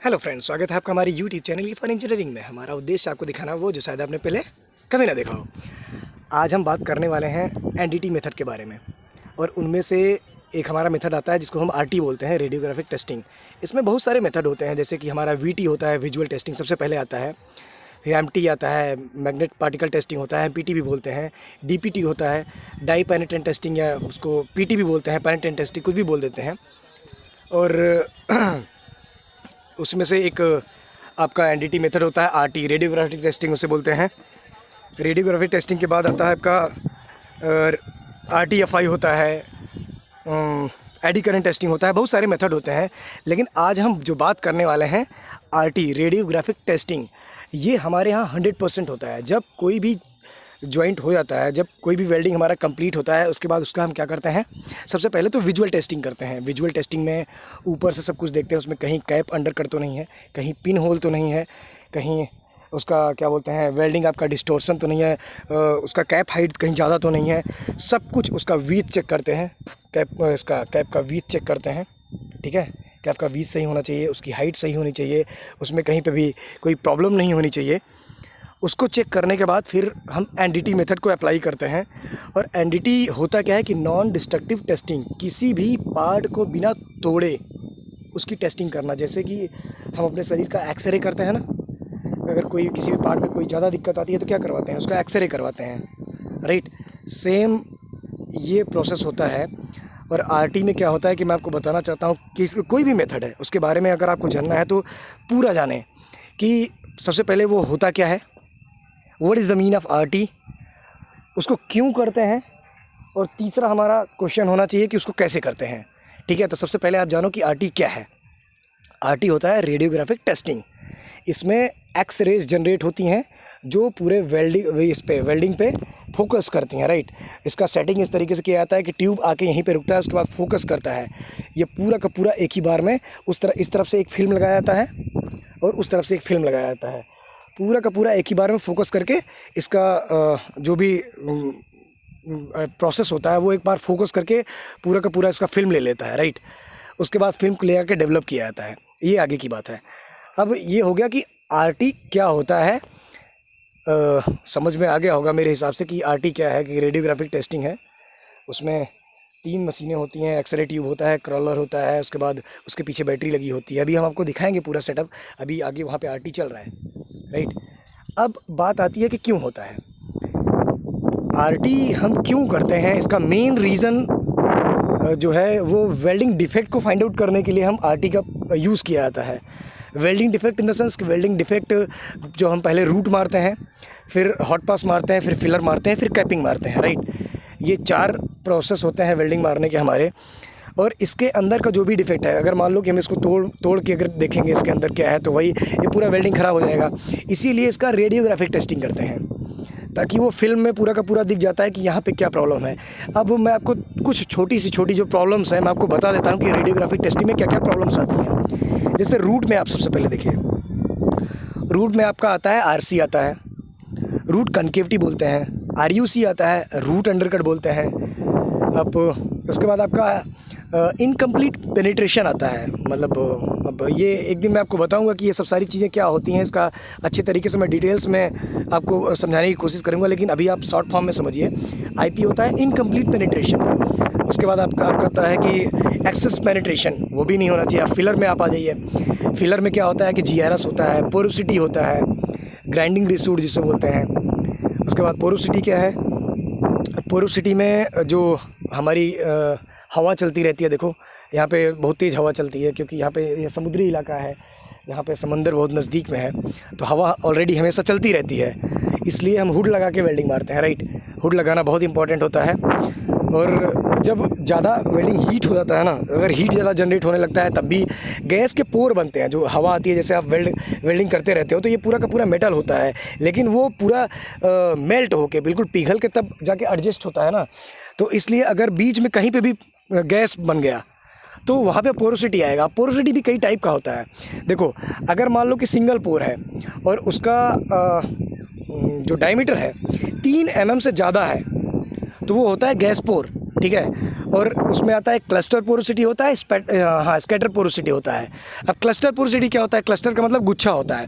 Hello friends, स्वागत है आपका हमारे यूट्यूब चैनल की फॉर इंजीनियरिंग में। हमारा उद्देश्य आपको दिखाना वो जो शायद आपने पहले कभी ना देखा हो। आज हम बात करने वाले हैं एनडीटी मेथड के बारे में, और उनमें से एक हमारा मेथड आता है जिसको हम आरटी बोलते हैं, रेडियोग्राफिक टेस्टिंग। इसमें बहुत सारे मेथड होते हैं, जैसे कि हमारा वीटी होता है, विजुअल टेस्टिंग सबसे पहले आता है, फिर एमटी आता है, मैग्नेट पार्टिकल टेस्टिंग होता है, एमपीटी भी बोलते हैं, डीपीटी होता है, डाई पेनिट्रेंट टेस्टिंग, या उसको पीटी भी बोलते हैं, पेनिट्रेंट टेस्टिंग कुछ भी बोल देते हैं। और उसमें से एक आपका एनडीटी मेथड होता है आरटी, रेडियोग्राफिक टेस्टिंग उसे बोलते हैं। रेडियोग्राफिक टेस्टिंग के बाद आता है आपका आरटीएफआई होता है, एडी करंट टेस्टिंग होता है, बहुत सारे मेथड होते हैं। लेकिन आज हम जो बात करने वाले हैं आरटी, रेडियोग्राफिक टेस्टिंग, ये हमारे यहाँ 100% होता है। जब कोई भी जॉइंट हो जाता है, जब कोई भी वेल्डिंग हमारा कंप्लीट होता है, उसके बाद उसका हम क्या करते हैं, सबसे पहले तो विजुअल टेस्टिंग करते हैं। विजुअल टेस्टिंग में ऊपर से सब कुछ देखते हैं, उसमें कहीं कैप अंडर कट तो नहीं है, कहीं पिन होल तो नहीं है, कहीं उसका क्या बोलते हैं वेल्डिंग आपका डिस्टोर्सन तो नहीं है, उसका कैप हाइट कहीं ज़्यादा तो नहीं है, सब कुछ उसका वीथ चेक करते हैं। कैप का वीथ चेक करते हैं, ठीक है। कैप का वीथ सही होना चाहिए, उसकी हाइट सही होनी चाहिए, उसमें कहीं पे भी कोई प्रॉब्लम नहीं होनी चाहिए। उसको चेक करने के बाद फिर हम एनडीटी मेथड को अप्लाई करते हैं। और एनडीटी होता क्या है कि नॉन डिस्ट्रक्टिव टेस्टिंग, किसी भी पार्ट को बिना तोड़े उसकी टेस्टिंग करना। जैसे कि हम अपने शरीर का एक्सरे करते हैं ना, अगर कोई किसी भी पार्ट में कोई ज़्यादा दिक्कत आती है तो क्या करवाते हैं, उसका एक्सरे करवाते हैं, राइट। सेम ये प्रोसेस होता है। और आरटी में क्या होता है कि मैं आपको बताना चाहता हूँ कि कोई भी मेथड है उसके बारे में अगर आपको जानना है तो पूरा जानें कि सबसे पहले वो होता क्या है, what is the mean of RT, उसको क्यों करते हैं, और तीसरा हमारा क्वेश्चन होना चाहिए कि उसको कैसे करते हैं, ठीक है। तो सबसे पहले आप जानो कि आरटी क्या है। आरटी होता है रेडियोग्राफिक टेस्टिंग। इसमें एक्स रेज जनरेट होती हैं जो पूरे वेल्डिंग पे फोकस करती हैं, राइट। इसका सेटिंग इस तरीके से किया जाता है कि ट्यूब आके यहीं पे रुकता है, उसके बाद फोकस करता है। ये पूरा का पूरा एक ही बार में इस तरफ से एक फिल्म लगाया जाता है और उस तरफ से एक फिल्म लगाया जाता है, पूरा का पूरा एक ही बार में फोकस करके इसका जो भी प्रोसेस होता है वो एक बार फोकस करके पूरा का पूरा इसका फिल्म ले लेता है, राइट। उसके बाद फिल्म को ले आके डेवलप किया जाता है, ये आगे की बात है। अब ये हो गया कि आरटी क्या होता है। समझ में आ गया होगा मेरे हिसाब से कि आरटी क्या है, कि रेडियोग्राफिक टेस्टिंग है। उसमें 3 मशीनें होती हैं, एक्सरे ट्यूब होता है, क्रॉलर होता है, उसके बाद उसके पीछे बैटरी लगी होती है। अभी हम आपको दिखाएंगे पूरा सेटअप, अभी आगे वहाँ पे आरटी चल रहा है, राइट। अब बात आती है कि क्यों होता है आरटी, हम क्यों करते हैं। इसका मेन रीज़न जो है वो वेल्डिंग डिफेक्ट को फाइंड आउट करने के लिए हम आरटी का यूज़ किया जाता है। Welding defect in the sense कि वेल्डिंग डिफेक्ट जो हम पहले रूट मारते हैं, फिर हॉट पास मारते हैं, फिर फिलर मारते हैं, फिर कैपिंग मारते हैं, राइट। ये 4 प्रोसेस होते हैं वेल्डिंग मारने के हमारे। और इसके अंदर का जो भी डिफेक्ट है, अगर मान लो कि हम इसको तोड़ के अगर देखेंगे इसके अंदर क्या है, तो वही ये पूरा वेल्डिंग ख़राब हो जाएगा। इसीलिए इसका रेडियोग्राफिक टेस्टिंग करते हैं, ताकि वो फिल्म में पूरा का पूरा दिख जाता है कि यहाँ पे क्या प्रॉब्लम है। अब मैं आपको कुछ छोटी जो प्रॉब्लम्स हैं मैं आपको बता देता हूँ कि रेडियोग्राफिक टेस्टिंग में क्या क्या प्रॉब्लम्स आती हैं। जैसे रूट में आप सबसे पहले देखिए, रूट में आपका आता है आरसी आता है, रूट कनकेविटी बोलते हैं, आरयूसी आता है, रूट अंडरकट बोलते हैं। अब उसके बाद आपका इनकम्प्लीट पेनिट्रेशन आता है। मतलब अब ये एक दिन मैं आपको बताऊंगा कि ये सब सारी चीज़ें क्या होती हैं, इसका अच्छे तरीके से मैं डिटेल्स में आपको समझाने की कोशिश करूंगा, लेकिन अभी आप शॉर्ट फॉर्म में समझिए। आईपी होता है इनकम्प्लीट पेनिट्रेशन। उसके बाद आपका आता है कि एक्सेस पेनिट्रेशन, वो भी नहीं होना चाहिए। आप फिलर में आप आ जाइए। फिलर में क्या होता है कि जीआरएस होता है, पोरोसिटी होता है, ग्राइंडिंग रिसूड जिसे बोलते हैं। उसके बाद पोरोसिटी क्या है, पोरोसिटी में जो हमारी हवा चलती रहती है, देखो यहाँ पे बहुत तेज़ हवा चलती है, क्योंकि यहाँ पे ये समुद्री इलाका है, यहाँ पे समंदर बहुत नज़दीक में है, तो हवा ऑलरेडी हमेशा चलती रहती है। इसलिए हम हुड लगा के वेल्डिंग मारते हैं, राइट। हुड लगाना बहुत इंपॉर्टेंट होता है। और जब ज़्यादा वेल्डिंग हीट हो जाता है ना, अगर हीट ज़्यादा जनरेट होने लगता है, तब भी गैस के पोर बनते हैं। जो हवा आती है, जैसे आप वेल्डिंग करते रहते हो, तो ये पूरा का पूरा मेटल होता है, लेकिन वो पूरा मेल्ट होके बिल्कुल पिघल के तब जाके एडजस्ट होता है ना। तो इसलिए अगर बीच में कहीं पे भी गैस बन गया तो वहाँ पे पोरोसिटी आएगा। पोरोसिटी भी कई टाइप का होता है। देखो, अगर मान लो कि सिंगल पोर है और उसका जो डायमीटर है 3 mm से ज़्यादा है, तो वो होता है गैस पोर। ठीक है। और उसमें आता है क्लस्टर पोरोसिटी होता है, स्कैटर पोरोसिटी होता है। अब क्लस्टर पोरोसिटी क्या होता है? क्लस्टर का मतलब गुच्छा होता है।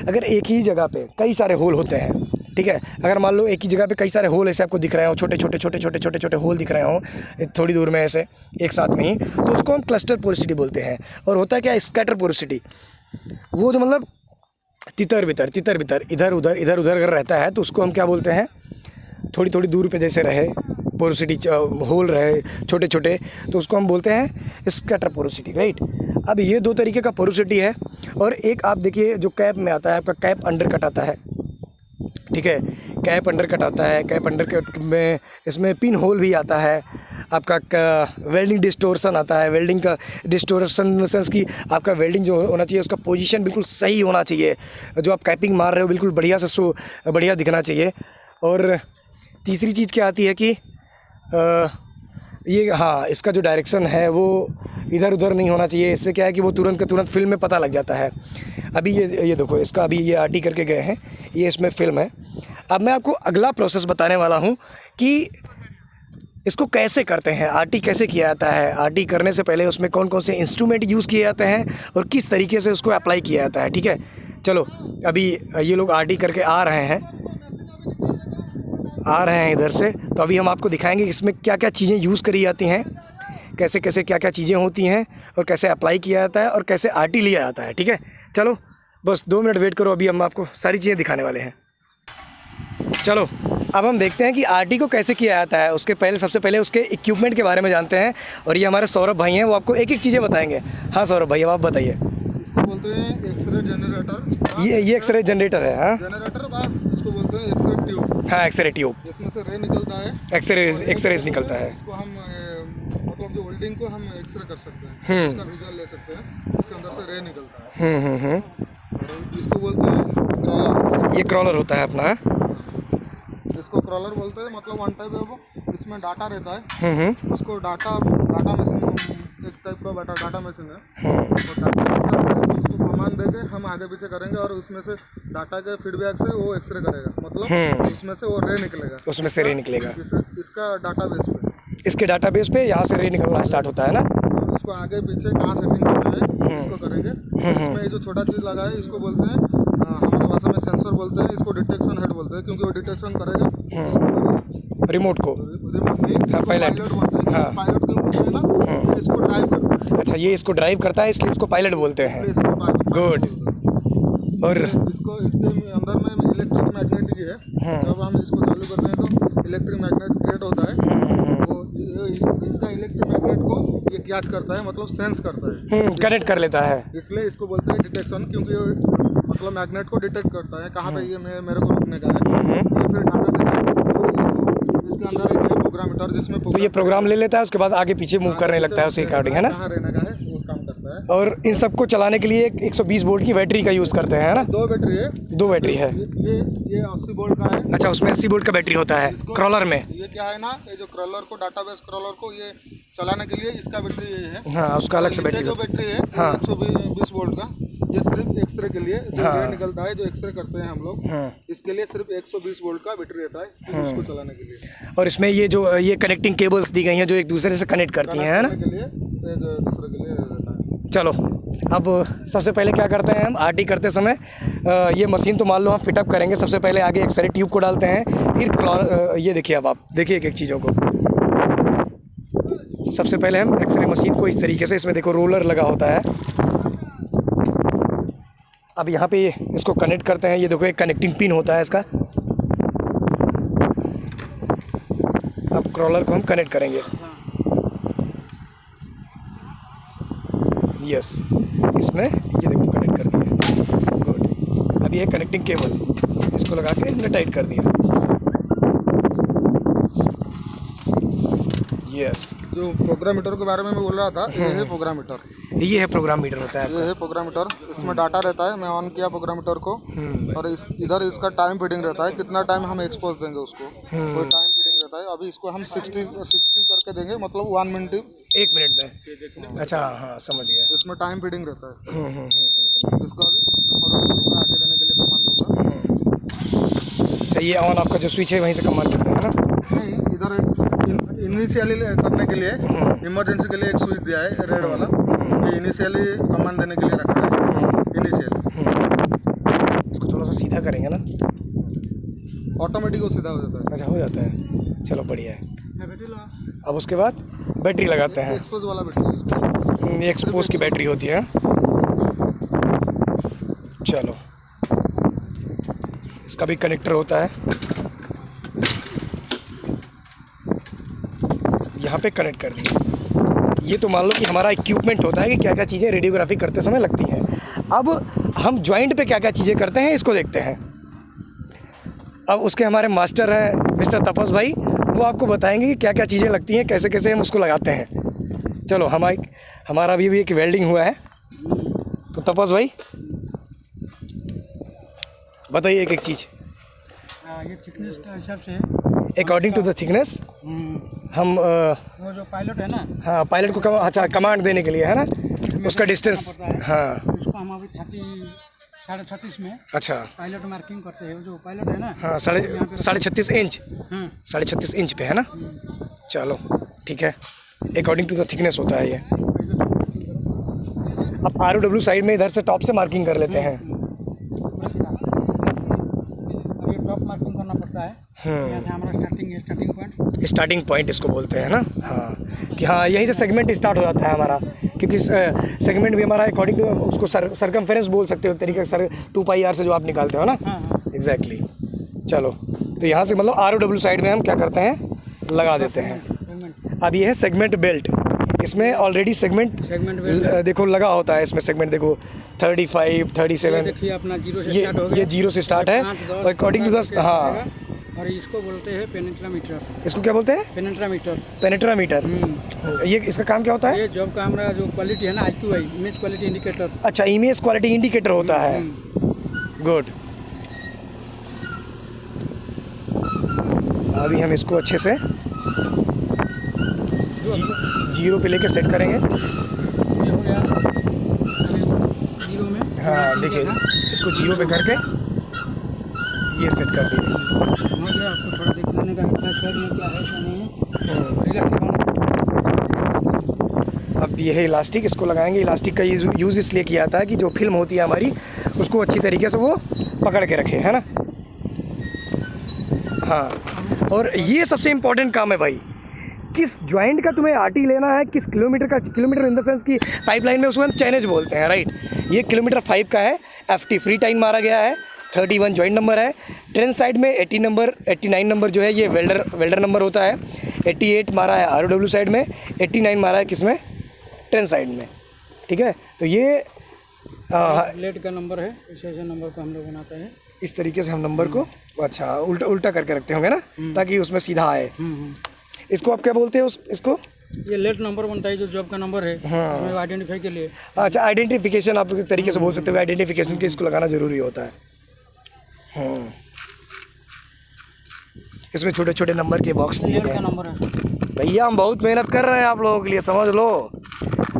अगर एक ही जगह पे कई सारे होल होते हैं, ठीक है, अगर मान लो एक ही जगह पे कई सारे होल ऐसे आपको दिख रहे हो, छोटे छोटे छोटे छोटे छोटे छोटे होल दिख रहे हो थोड़ी दूर में ऐसे एक साथ में ही, तो उसको हम क्लस्टर पोरोसिटी बोलते हैं। और होता है क्या? स्कैटर पोरोसिटी, वो जो मतलब तितर बितर इधर उधर अगर रहता है तो उसको हम क्या बोलते हैं? थोड़ी थोड़ी दूर पे जैसे रहे पोरोसिटी, होल रहे छोटे छोटे, तो उसको हम बोलते हैं स्कैटर पोरोसिटी, राइट। अब ये दो तरीके का पोरोसिटी है। और एक आप देखिए जो कैप में आता है, आपका कैप अंडर कट आता है, ठीक है, कैप अंडर कट आता है। कैप अंडर कट में इसमें पिन होल भी आता है, आपका वेल्डिंग डिस्टोर्सन आता है। वेल्डिंग का डिस्टोर्सन इन द सेंस कि आपका वेल्डिंग जो होना चाहिए उसका पोजीशन बिल्कुल सही होना चाहिए, जो आप कैपिंग मार रहे हो बिल्कुल बढ़िया से बढ़िया दिखना चाहिए। और तीसरी चीज़ क्या आती है कि ये हाँ, इसका जो डायरेक्शन है वो इधर उधर नहीं होना चाहिए। इससे क्या है कि वो तुरंत का तुरंत फिल्म में पता लग जाता है। अभी ये देखो, इसका अभी ये आरटी करके गए हैं, ये इसमें फिल्म है। अब मैं आपको अगला प्रोसेस बताने वाला हूँ कि इसको कैसे करते हैं, आरटी कैसे किया जाता है, आरटी करने से पहले उसमें कौन कौन से इंस्ट्रूमेंट यूज़ किए जाते हैं और किस तरीके से उसको अप्लाई किया जाता है, ठीक है। चलो, अभी ये लोग आरटी करके आ रहे हैं इधर से, तो अभी हम आपको दिखाएंगे इसमें क्या क्या चीज़ें यूज़ करी जाती हैं, कैसे कैसे क्या क्या चीज़ें होती हैं और कैसे अप्लाई किया जाता है और कैसे आरटी लिया जाता है, ठीक है। चलो बस 2 मिनट वेट करो, अभी हम आपको सारी चीज़ें दिखाने वाले हैं। चलो अब हम देखते हैं कि आरटी को कैसे किया जाता है। उसके पहले सबसे पहले उसके इक्विपमेंट के बारे में जानते हैं, और ये हमारे सौरभ भाई हैं, वो आपको एक एक चीज़ें बताएंगे। हाँ सौरभ भाई, अब आप बताइए। इसको बोलते हैं एक्सरे जनरेटर। ये एक्सरे जनरेटर है। हाँ, जनरेटर इसको बोलते हैं एक्सरे ट्यूब। हाँ, एक्सरे ट्यूब, इसमें से रे निकलता है, एक्सरेज निकलता है। इसको हम मतलब जो वेल्डिंग को हम एक्सरे कर सकते हैं, इसका रिजल्ट ले सकते हैं, इसके अंदर से रे निकलता है। और इसको बोलते हैं क्रॉलर। ये क्रॉलर होता है अपना, इसको क्रॉलर बोलते हैं, मतलब वन टाइप है, इसमें डाटा रहता है, उसको डाटा मशीन, एक टाइप का डाटा मशीन है। उसको कमांड देके हम आगे पीछे करेंगे और उसमें से डाटा के फीडबैक से वो एक्सरे करेगा, मतलब उसमें से वो रे निकलेगा, उसमें से रे निकलेगा। इसका डाटाबेस पे, इसके डाटाबेस पे यहाँ से रे निकलना स्टार्ट होता है ना। उसको आगे पीछे कहाँ सेटिंग करना है इसको करेंगे। इसमें ये जो छोटा चीज़ लगा है इसको बोलते हैं, हमारे भाषा में सेंसर बोलते हैं, इसको डिटेक्शन हेड बोलते हैं, क्योंकि वो डिटेक्शन करेगा रिमोट नहीं, पायलट। हाँ, पायलट क्यों बोलते हैं ना, इसको ड्राइव करता है। अच्छा, ये इसको ड्राइव करता है, इसलिए इसको पायलट बोलते हैं। गुड। और इसको इसके अंदर में इलेक्ट्रिक मैग्नेटिक है, जब हम इसको चालू करते हैं तो इलेक्ट्रिक मैग्नेट क्रिएट होता है। वो इसका इलेक्ट्रिक मैग्नेट को ये कैच करता है, मतलब सेंस करता है, कनेक्ट कर लेता है, इसलिए इसको बोलते हैं डिटेक्शन, क्योंकि मतलब मैग्नेट को डिटेक्ट करता है कहाँ पे ये मेरे को रुकने का है। ये फिर डाटा देगा, तो इसके अंदर एक प्रोग्रामीटर जिसमें तो ये प्रोग्राम ले लेता है, उसके बाद आगे पीछे मूव करने लगता है उसके अकॉर्डिंग, है ना। कहाँ रहने का है वो काम करता है। और इन सबको चलाने के लिए एक 120 वोल्ट की बैटरी का यूज़ करते हैं, है ना। 2 बैटरी है, 2 बैटरी है। ये 80 वोल्ट का है। अच्छा, उसमें 80 वोल्ट का बैटरी होता है क्रॉलर में। ये क्या है ना, ये जो क्रॉलर को, डाटाबेस क्रॉलर को ये चलाने के लिए इसका बैटरी ये है। हाँ, उसका अलग से बैटरी जो बैटरी है, हाँ, 120 वोल्ट का, ये सिर्फ एक्सरे के लिए जो रे निकलता है, जो एक्सरे करते हैं हम लोग, इसके लिए सिर्फ 120 वोल्ट का बैटरी रहता है, इसको चलाने के लिए। और इसमें ये कनेक्टिंग केबल्स दी गई हैं जो एक दूसरे से कनेक्ट करती हैं, है ना। के लिए एक दूसरे के लिए रहता है। चलो, अब सबसे पहले क्या करते हैं हम आरटी करते समय, ये मशीन तो मान लो हम फिटअप करेंगे। सबसे पहले आगे एक्सरे ट्यूब को डालते हैं, फिर ये देखिए, अब आप देखिए एक एक चीज़ों को। सबसे पहले हम एक्सरे मशीन को इस तरीके से, इसमें देखो रोलर लगा होता है। अब यहाँ पे इसको कनेक्ट करते हैं, ये देखो एक कनेक्टिंग पिन होता है इसका। अब क्रॉलर को हम कनेक्ट करेंगे, यस, इसमें ये देखो कनेक्ट कर दिया। गुड। अब ये कनेक्टिंग केबल, इसको लगा के हमने टाइट कर दिया। यस। जो प्रोग्रामीटर के बारे में मैं बोल रहा था, ये है प्रोग्रामीटर। ये है प्रोग्राम मीटर होता है। ये है प्रोग्रामीटर, इसमें डाटा रहता है। मैं ऑन किया प्रोग्रामीटर को, और इधर इसका टाइम फीडिंग रहता है, कितना टाइम हम एक्सपोज देंगे उसको, वो टाइम फीडिंग रहता है। अभी इसको हम 60 करके देंगे, मतलब 1 मिनट 1 मिनट में। अच्छा, हाँ, समझ गया। इसमें टाइम फीडिंग रहता है। इसको अभी फॉरवर्ड करूँगा, आगे देने के लिए कमांड दूँगा। अच्छा, ये ऑन आपका जो स्विच है वहीं से कमांड करना है ना। नहीं, इधर इन इनिशियली करने के लिए इमरजेंसी के लिए एक स्विच दिया है रेड वाला, ये इनिशियली कमांड देने के लिए रखा है इनिशियली। इसको थोड़ा सा सीधा करेंगे ना, ऑटोमेटिक वो सीधा हो जाता है। अच्छा हो जाता है, चलो बढ़िया है। अब उसके बाद बैटरी लगाते हैं, एक्सपोज वाला बैटरी, एक्सपोज की बैटरी होती है। चलो इसका भी कनेक्टर होता है, यहाँ पे कनेक्ट कर दिए। ये तो मान लो कि हमारा इक्विपमेंट होता है कि क्या क्या चीज़ें रेडियोग्राफी करते समय लगती हैं। अब हम जॉइंट पे क्या क्या चीज़ें करते हैं इसको देखते हैं। अब उसके हमारे मास्टर हैं मिस्टर तपस भाई, वो आपको बताएंगे कि क्या क्या चीज़ें लगती हैं, कैसे कैसे हम उसको लगाते हैं। चलो हमारा अभी भी एक वेल्डिंग हुआ है, तो तपस भाई बताइए एक एक चीज़। ये थिकनेस के हिसाब से अकॉर्डिंग टू द थिकनेस हम वो जो पायलट है ना, हाँ पायलट को अच्छा कमांड देने के लिए है ना, उसका डिस्टेंस। हाँ उसको हम अभी 36.5 में अच्छा, पायलट मार्किंग करते हैं। जो पायलट है ना, हाँ 36.5 इंच, 36.5 इंच पे है ना। चलो ठीक है, अकॉर्डिंग टू द थिकनेस होता है ये। अब ROW साइड में इधर से टॉप से मार्किंग कर लेते हैं। और ये टॉप मार्किंग करना पड़ता है। यहाँ से हमारा स्टार्टिंग पॉइंट इसको बोलते हैं ना। हाँ कि हाँ यहीं से सेगमेंट स्टार्ट हो जाता है हमारा, क्योंकि सेगमेंट भी हमारा अकॉर्डिंग टू उसको सरकमफेरेंस बोल सकते हो तरीके सर 2πr से जो आप निकालते हो ना। एग्जैक्टली। चलो तो यहाँ से मतलब ROW साइड में हम क्या करते हैं, लगा देते हैं। अब ये है सेगमेंट बेल्ट, इसमें ऑलरेडी सेगमेंट देखो लगा होता है। इसमें सेगमेंट देखो 35, 37, देखिए अपना जीरो से ये स्टार्ट हो गया। ये जीरो से स्टार्ट है और अकॉर्डिंग टू द हाँ। और इसको बोलते हैं पेनेट्रामीटर। इसको क्या बोलते हैं? पेनेट्रामीटर। पेनेट्रामीटर। ये इसका काम क्या होता है? ये जॉब का हमारा जो क्वालिटी है ना, IQI इमेज क्वालिटी इंडिकेटर। अच्छा, इमेज क्वालिटी इंडिकेटर होता है। गुड। अभी हम इसको अच्छे से जीरो पे लेके सेट करेंगे। ये हो गया जीरो में। हाँ देखिए, इसको जीरो पे करके ये सेट कर दिए। हो गया, आपको थोड़ा देख लेने का क्या साइड में क्या है क्या नहीं है। अब ये है इलास्टिक, इसको लगाएंगे। इलास्टिक का यूज़ इसलिए किया जाता है कि जो फिल्म होती है हमारी उसको अच्छी तरीके से वो पकड़ के रखे, है ना। हाँ, और ये सबसे इम्पोर्टेंट काम है भाई, किस जॉइंट का तुम्हें आरटी लेना है, किस किलोमीटर का, किलोमीटर इन द सेंस की पाइपलाइन में उसको हम चैनेज बोलते हैं, राइट। ये किलोमीटर 5 का है, FT फ्री टाइम मारा गया है, 31 जॉइंट नंबर है। ट्रेन साइड में 89 नंबर जो है ये वेल्डर नंबर होता है। 88 मारा है ROW साइड में, 89 मारा है किसमें, ट्रेन साइड में, ठीक है। तो ये लेट का नंबर है, ऐसे नंबर को हम लोग बनाते हैं। इस तरीके से हम नंबर को अच्छा उल्टा करके रखते होंगे ना, ताकि उसमें सीधा आए। इसको आप क्या बोलते हैं इसको? ये लेट नंबर बनता है, जो जॉब का नंबर है। हाँ, आइडेंटिफाई के लिए। अच्छा, आइडेंटिफिकेशन आप तरीके से बोल सकते हो, आइडेंटिफिकेशन के इसको लगाना ज़रूरी होता है। इसमें छोटे छोटे नंबर के बॉक्स दिए गए हैं। भैया हम बहुत मेहनत कर रहे हैं आप लोगों के लिए, समझ लो।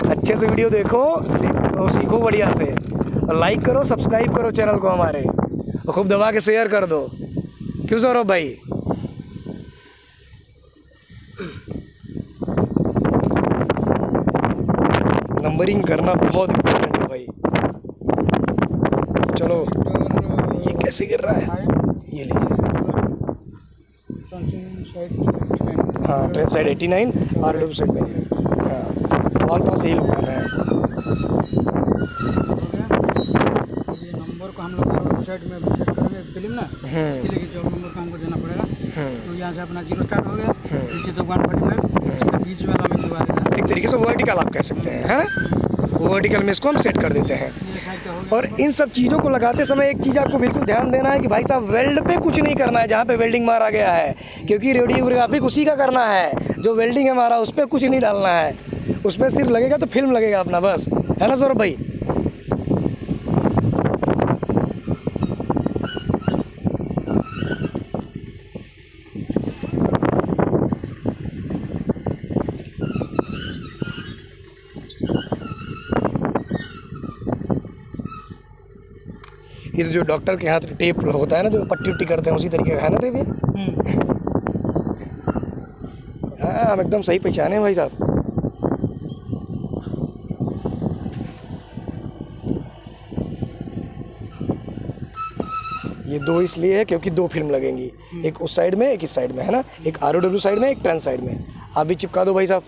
अच्छे से वीडियो देखो और सीखो बढ़िया से, और लाइक करो, सब्सक्राइब करो चैनल को हमारे, और खूब दबा के शेयर कर दो। क्यों सौरभ भाई? नंबरिंग करना बहुत इम्पोर्टेंट है भाई। चलो ये कैसे गिर रहा है, ये लीजिए। हाँ, ट्रेन साइड 89, ROW साइड में। हाँ, ऑल पास यही लोग कर रहे हैं। ये नंबर को हम लोग साइड में सेट करेंगे फिल्म ना, इसलिए जॉब नंबर को हमको देना पड़ेगा। तो यहाँ से अपना जीरो स्टार्ट हो गया, नीचे तो 145, बीच वाला में जो आएगा एक तरीके से वर्टिकल आप कह सकते हैं, है ना। वर्टिकल में इसको हम सेट कर देते हैं। और इन सब चीज़ों को लगाते समय एक चीज़ आपको बिल्कुल ध्यान देना है कि भाई साहब वेल्ड पे कुछ नहीं करना है जहाँ पे वेल्डिंग मारा गया है, क्योंकि रेडियोग्राफी उसी का करना है। जो वेल्डिंग है हमारा, उस पर कुछ नहीं डालना है, उस पर सिर्फ लगेगा तो फिल्म लगेगा अपना, बस, है ना सौरभ भाई। ये तो जो डॉक्टर के हाथ टेप होता है ना, जो पट्टी उट्टी करते हैं, उसी तरीके का है ना टेप ये। हाँ हम एकदम सही पहचाने भाई साहब। ये दो इसलिए है क्योंकि दो फिल्म लगेंगी, एक उस साइड में एक इस साइड में, है ना, एक ROW साइड में एक ट्रांस साइड में। आप भी चिपका दो भाई साहब।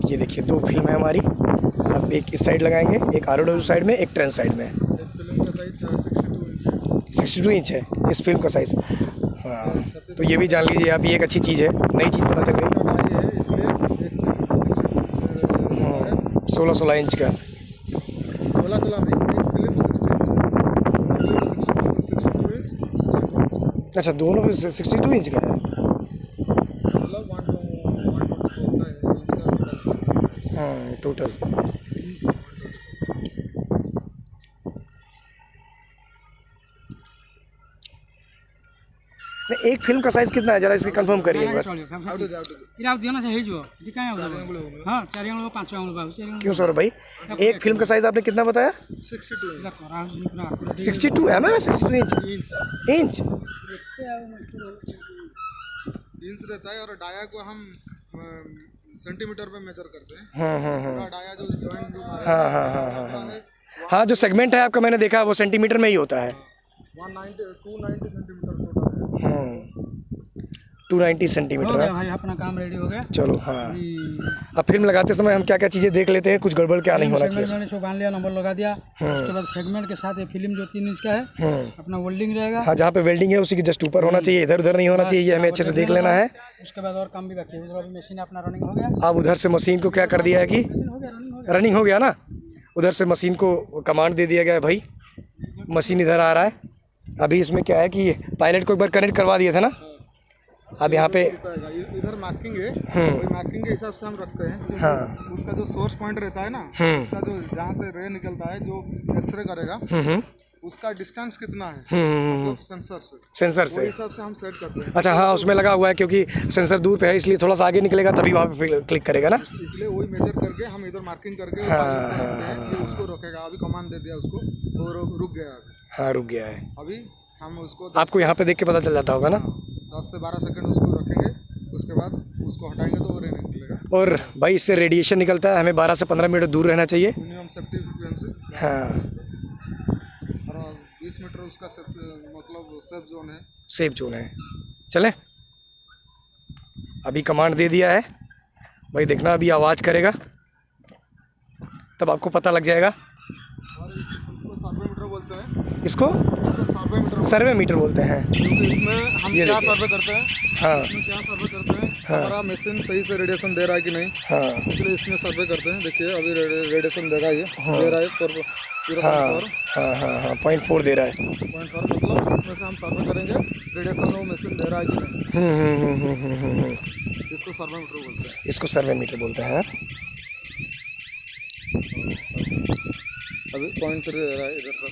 ये देखिए दो फिल्म है हमारी, अब एक इस साइड लगाएंगे, एक ROW साइड में एक ट्रांस साइड में। फिल्म का साइज 62 इंच है इस फिल्म का साइज़। हाँ तो ये भी जान लीजिए आप, ये एक अच्छी चीज़ है, नई चीज़ पता चल गई। है इसलिए 16 इंच का। 16 नहीं, एक फिल्म 62 इंच। अच्छा दोनों 62 इंच का है। मतलब 124 इंच का हाँ टोटल। एक फिल्म का साइज़ कितना है जरा इसके कंफर्म करिए एक बार। हाँ 4 आंगुल 5 आंगुल क्यों सर भाई, एक फिल्म का साइज़ आपने कितना बताया? 62 mm है, 62 इंच रहता है। और डाया को हम सेंटीमीटर पे मेजर करते हैं। पूरा डाया जो जॉइंट हाँ जो सेगमेंट है आपका मैंने देखा वो सेंटीमीटर में ही होता है। 290 सेंटीमीटर होता है। 290 सेंटीमीटर है। भाई अपना काम रेडी हो गया। चलो हाँ, अब फिल्म लगाते समय हम क्या क्या चीज़ें देख लेते हैं, कुछ गड़बड़ क्या नहीं होना चाहिए। मैंने इसको बांध लिया, नंबर लगा दिया। उसके बाद सेगमेंट के साथ ये फिल्म जो 3 इंच का है अपना वेल्डिंग रहेगा। हाँ जहाँ पे वेल्डिंग है उसी के जस्ट ऊपर होना चाहिए, इधर उधर नहीं होना चाहिए, ये हमें अच्छे से देख लेना है। उसके बाद और काम भी बाकी है। उधर मशीन अपना रनिंग हो गया। अब उधर से मशीन को क्या कर दिया है कि रनिंग हो गया ना, उधर से मशीन को कमांड दे दिया गया है भाई, मशीन इधर आ रहा है। अभी इसमें क्या है कि पायलट को एक बार कनेक्ट करवा दिए थे ना, अब यहाँ पे इधर मार्किंग है, वही मार्किंग के हिसाब से हम रखते हैं। हाँ उसका जो सोर्स पॉइंट रहता है ना, उसका जो जहाँ से रे निकलता है, जो एक्सरे करेगा उसका डिस्टेंस कितना है मतलब सेंसर से हिसाब से हम सेट करते हैं। अच्छा हाँ उसमें लगा हुआ है क्योंकि सेंसर दूर पे है इसलिए थोड़ा सा आगे निकलेगा तभी वहाँ पे क्लिक करेगा ना, इसलिए वही मेजर करके हम इधर मार्किंग करके ये उसको रोकेगा। अभी कमांड दे दिया उसको, वो रुक गया अभी। हाँ रुक गया है। अभी हम उसको आपको यहाँ पे देख के पता चल जाता होगा ना। 10 से 12 सेकंड उसको रखेंगे, उसके बाद उसको हटाएंगे तो वो रे निकलेगा। और भाई इससे रेडिएशन निकलता है, हमें 12 से 15 मीटर दूर रहना चाहिए। Minimum safety frequency. हाँ 20 मीटर उसका मतलब सेफ जोन है। सेफ जोन है। चलें अभी कमांड दे दिया है भाई, देखना अभी आवाज़ करेगा तब आपको पता लग जाएगा। और इसको सर्वे मीटर बोलते हैं। इसको सर्वे मीटर बोलते हैं। क्योंकि इसमें हम क्या सर्वे करते हैं, हाँ इसमें क्या सर्वे करते हैं, हमारा मशीन सही से रेडिएशन दे रहा है कि नहीं, हाँ इसलिए इसमें सर्वे करते हैं। देखिए अभी रेडिएशन देगा, ये दे रहा है 0.4 हाँ हाँ हाँ 0.4 दे रहा है। 0.4 मतलब इसमें से हम सर्वे करेंगे रेडिएशन वो मशीन दे रहा है कि नहीं। इसको सर्वे मीटर बोलते हैं। इसको सर्वे मीटर बोलते हैं। अभी 0.3 दे रहा है इधर पर।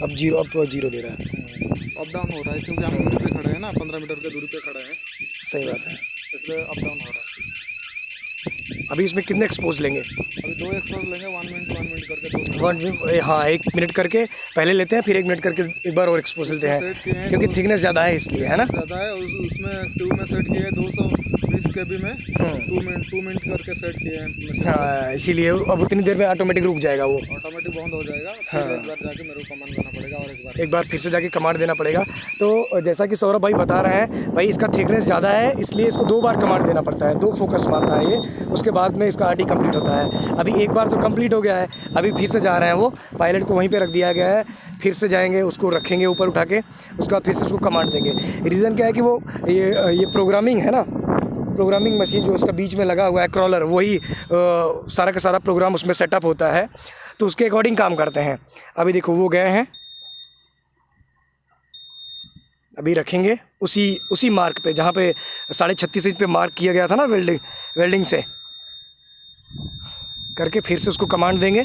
अब जीरो दे रहा है। अप डाउन हो रहा है क्योंकि हम दूरी पे खड़े हैं ना, 15 मीटर के दूरी पे खड़े हैं, सही बात है। इसलिए अप डाउन हो रहा है। अभी इसमें कितने एक्सपोज लेंगे? अभी 2 एक्सपोज लेंगे, 1 मिनट करके 1 हाँ 1 मिनट करके पहले लेते हैं, फिर 1 मिनट करके एक बार और एक्सपोज लेते हैं क्योंकि थिकनेस ज़्यादा है इसलिए, है ना। ज़्यादा है। उसमें ट्यूब में सेट किए 220 kb में 2 मिनट करके सेट किए हैं। हाँ इसीलिए अब उतनी देर में ऑटोमेटिक रुक जाएगा, वो ऑटोमेटिक बंद हो जाएगा। फिर एक बार जाके मेरे को कमांड देना पड़ेगा, और एक बार फिर से जाके कमांड देना पड़ेगा। तो जैसा कि सौरभ भाई बता रहे हैं भाई, इसका थिकनेस ज़्यादा है इसलिए इसको 2 बार कमांड देना पड़ता है, 2 फोकस मारता है ये, उसके बाद में इसका RT कंप्लीट होता है। अभी एक बार तो कंप्लीट हो गया है, अभी फिर से जा रहे हैं, वो पायलट को वहीं पे रख दिया गया है, फिर से जाएंगे उसको रखेंगे ऊपर उठा के, उसके बाद फिर से उसको कमांड देंगे। रीज़न क्या है कि वो ये प्रोग्रामिंग है ना, प्रोग्रामिंग मशीन जो उसका बीच में लगा हुआ है क्रॉलर, वही सारा का सारा प्रोग्राम उसमें सेटअप होता है, तो उसके अकॉर्डिंग काम करते हैं। अभी देखो वो गए हैं, अभी रखेंगे उसी मार्क पे जहाँ पे 36.5 इंच पे मार्क किया गया था ना वेल्डिंग से करके, फिर से उसको कमांड देंगे।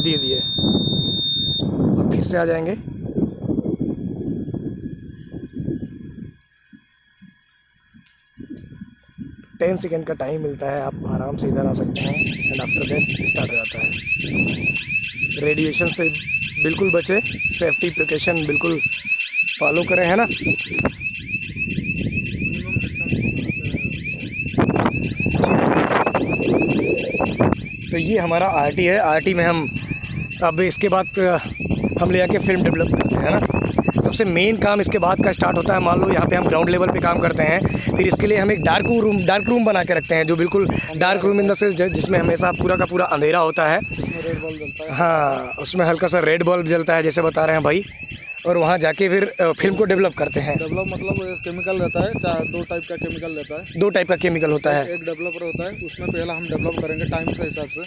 दे दिए, अब फिर से से आ जाएंगे। टेन सेकेंड का टाइम मिलता है, आप आराम से इधर आ सकते हैं एंड आफ्टर दैट स्टार्ट हो जाता है। रेडिएशन से बिल्कुल बचे, सेफ्टी प्रिकॉशन बिल्कुल फॉलो करें, है ना। तो ये हमारा आरटी है। आरटी में हम अब इसके बाद हम ले जाके फिल्म डेवलप करते हैं, है ना। सबसे मेन काम इसके बाद का स्टार्ट होता है, मान लो यहाँ पे हम ग्राउंड लेवल पे काम करते हैं, फिर इसके लिए हम एक डार्क रूम बना के रखते हैं, जो बिल्कुल dark room in the sense जिसमें हमेशा पूरा का पूरा अंधेरा होता है। रेड बल्ब जलता है। हाँ, उसमें हल्का सा रेड बल्ब जलता है जैसे बता रहे हैं भाई, और वहाँ जाके फिर फिल्म को डेवलप करते हैं। डेवलप मतलब केमिकल रहता है, 2 टाइप का केमिकल रहता है। 2 टाइप का केमिकल होता है। एक डेवलपर होता है, उसमें पहला हम डेवलप करेंगे टाइम के हिसाब से,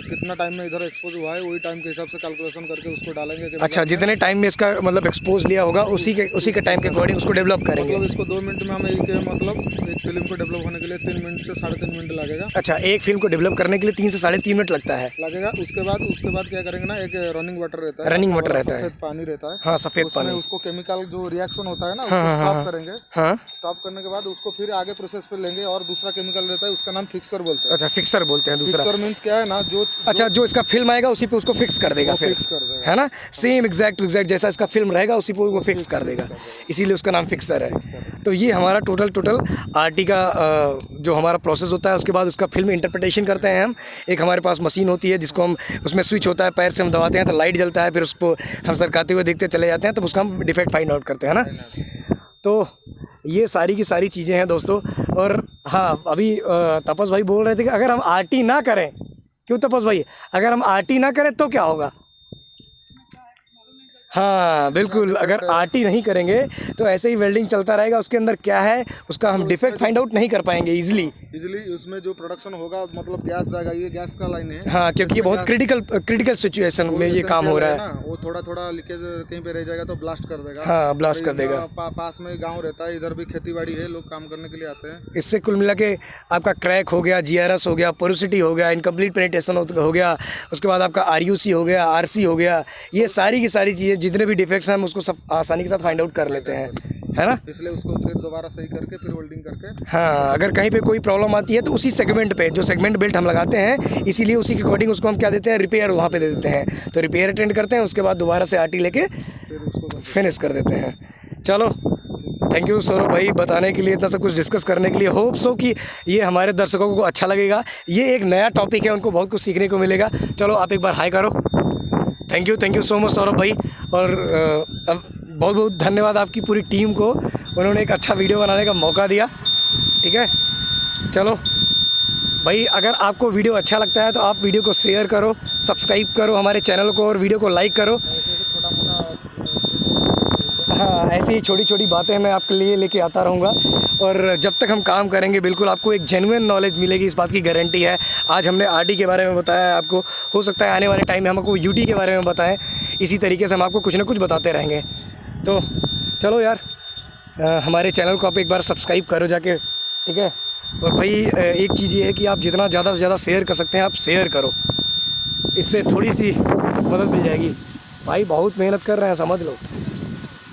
कितना टाइम में इधर एक्सपोज हुआ है वही टाइम के हिसाब से कैलकुलेशन करके उसको डालेंगे। अच्छा, जितने टाइम में इसका मतलब एक्सपोज लिया होगा उसी के टाइम के अकॉर्डिंग उसको डेवलप करेंगे। मतलब इसको 2 मिनट में हमें एक फिल्म को डेवलप होने के लिए 3 मिनट से 3.5 मिनट लगेगा। अच्छा, एक फिल्म को डेवलप करने के लिए 3 से 3.5 मिनट लगता है लगेगा। उसके बाद क्या करेंगे ना, एक रनिंग वाटर रहता है, रनिंग वाटर रहता है, सफेद पानी रहता है। हाँ, सफेद उसमें पानी। उसको केमिकल जो रिएक्शन होता है ना, उसको स्टॉप करेंगे। हाँ, स्टॉप करने के बाद उसको फिर आगे प्रोसेस पे लेंगे, और दूसरा केमिकल रहता है, उसका नाम फिक्सर बोलते हैं। अच्छा, फिक्सर बोलते हैं दूसरा। फिक्सर मींस क्या है ना, अच्छा, जो इसका फिल्म आएगा उसी पे उसको फिक्स कर देगा, फिर फिक्स कर देगा, है ना। सेम एग्जैक्ट जैसा इसका फिल्म रहेगा उसी पे वो फिक्स कर देगा, इसीलिए उसका नाम फिक्सर है। तो ये हमारा टोटल आरटी का जो हमारा प्रोसेस होता है। उसके बाद उसका फिल्म इंटरप्रिटेशन करते हैं हम। एक हमारे पास मशीन होती है जिसको हम, उसमें स्विच होता है, पैर से हम दबाते हैं तो लाइट जलता है, फिर उसको हम सरकाते हुए देखते चले जाते हैं, तब उसका हम डिफेक्ट फाइंड आउट करते हैं ना। तो ये सारी की सारी चीज़ें हैं दोस्तों। और हाँ, अभी तपस भाई बोल रहे थे कि अगर हम आरटी ना करें, क्यों तपस भाई, अगर हम आरटी ना करें तो क्या होगा। हाँ बिल्कुल, अगर आरटी नहीं करेंगे तो ऐसे ही वेल्डिंग चलता रहेगा, उसके अंदर क्या है उसका हम डिफेक्ट फाइंड आउट नहीं कर पाएंगे इजीली। उसमें जो प्रोडक्शन होगा मतलब गैस जाएगा, ये गैस का लाइन है। हाँ, क्योंकि ये बहुत क्रिटिकल सिचुएशन में ये काम हो रहा है। वो थोड़ा लीकेज कहीं पे रह जाएगा तो ब्लास्ट कर देगा। हाँ, ब्लास्ट कर देगा। पास में गांव रहता है, इधर भी खेती बाड़ी है, लोग काम करने के लिए आते हैं। इससे कुल मिला के आपका क्रैक हो गया, GRS हो गया, पोरोसिटी हो गया, इनकम्प्लीट पेनिट्रेशन हो गया, उसके बाद आपका RUC हो गया, RC हो गया, ये सारी की सारी चीज़ें जितने भी डिफेक्ट्स हैं हम उसको सब आसानी के साथ फाइंड आउट कर लेते हैं, है ना। इसलिए उसको फिर दोबारा सही करके फिर वेल्डिंग करके। हाँ, अगर कहीं पे कोई प्रॉब्लम आती है तो उसी सेगमेंट पे जो सेगमेंट बेल्ट हम लगाते हैं, इसीलिए उसी के अकॉर्डिंग उसको हम क्या देते हैं, रिपेयर वहाँ पे दे देते हैं। तो रिपेयर अटेंड करते हैं, उसके बाद दोबारा से आरटी लेके फिर उसको फिनिश कर देते हैं। चलो, थैंक यू सौरभ भाई बताने के लिए, इतना सब कुछ डिस्कस करने के लिए। होप सो कि ये हमारे दर्शकों को अच्छा लगेगा। ये एक नया टॉपिक है, उनको बहुत कुछ सीखने को मिलेगा। चलो, आप एक बार हाई करो। Thank you so much Saurabh भाई, और अब बहुत बहुत धन्यवाद आपकी पूरी टीम को, उन्होंने एक अच्छा वीडियो बनाने का मौका दिया। ठीक है, चलो भाई, अगर आपको वीडियो अच्छा लगता है तो आप वीडियो को शेयर करो, सब्सक्राइब करो हमारे चैनल को, और वीडियो को लाइक करो। छोटा मोटा, हाँ, ऐसी ही छोटी छोटी बातें मैं आपके लिए लेके आता रहूँगा, और जब तक हम काम करेंगे बिल्कुल आपको एक जेन्युइन नॉलेज मिलेगी, इस बात की गारंटी है। आज हमने आरटी के बारे में बताया है आपको, हो सकता है आने वाले टाइम में हम आपको यूटी के बारे में बताएं। इसी तरीके से हम आपको कुछ ना कुछ बताते रहेंगे। तो चलो यार, हमारे चैनल को आप एक बार सब्सक्राइब करो जाके, ठीक है। और भाई एक चीज़ ये है कि आप जितना ज़्यादा से ज़्यादा शेयर कर सकते हैं आप शेयर करो, इससे थोड़ी सी मदद मिल जाएगी। भाई बहुत मेहनत कर रहे हैं, समझ लो,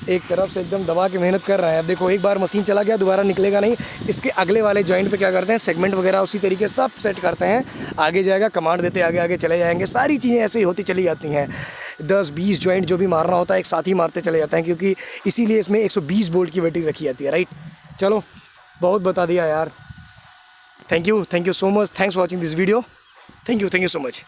एक तरफ से एकदम दबा के मेहनत कर रहे हैं। अब देखो, एक बार मशीन चला गया दोबारा निकलेगा नहीं। इसके अगले वाले जॉइंट पे क्या करते हैं, सेगमेंट वगैरह उसी तरीके से सब सेट करते हैं, आगे जाएगा, कमांड देते आगे आगे चले जाएंगे। सारी चीज़ें ऐसे ही होती चली जाती हैं। 10-20 जॉइंट जो भी मारना होता है एक साथ ही मारते चले जाते हैं, क्योंकि इसीलिए इसमें 120 वोल्ट की बैटरी रखी जाती है, राइट। चलो, बहुत बता दिया यार। Thank you so much, thanks for watching this video. Thank you so much.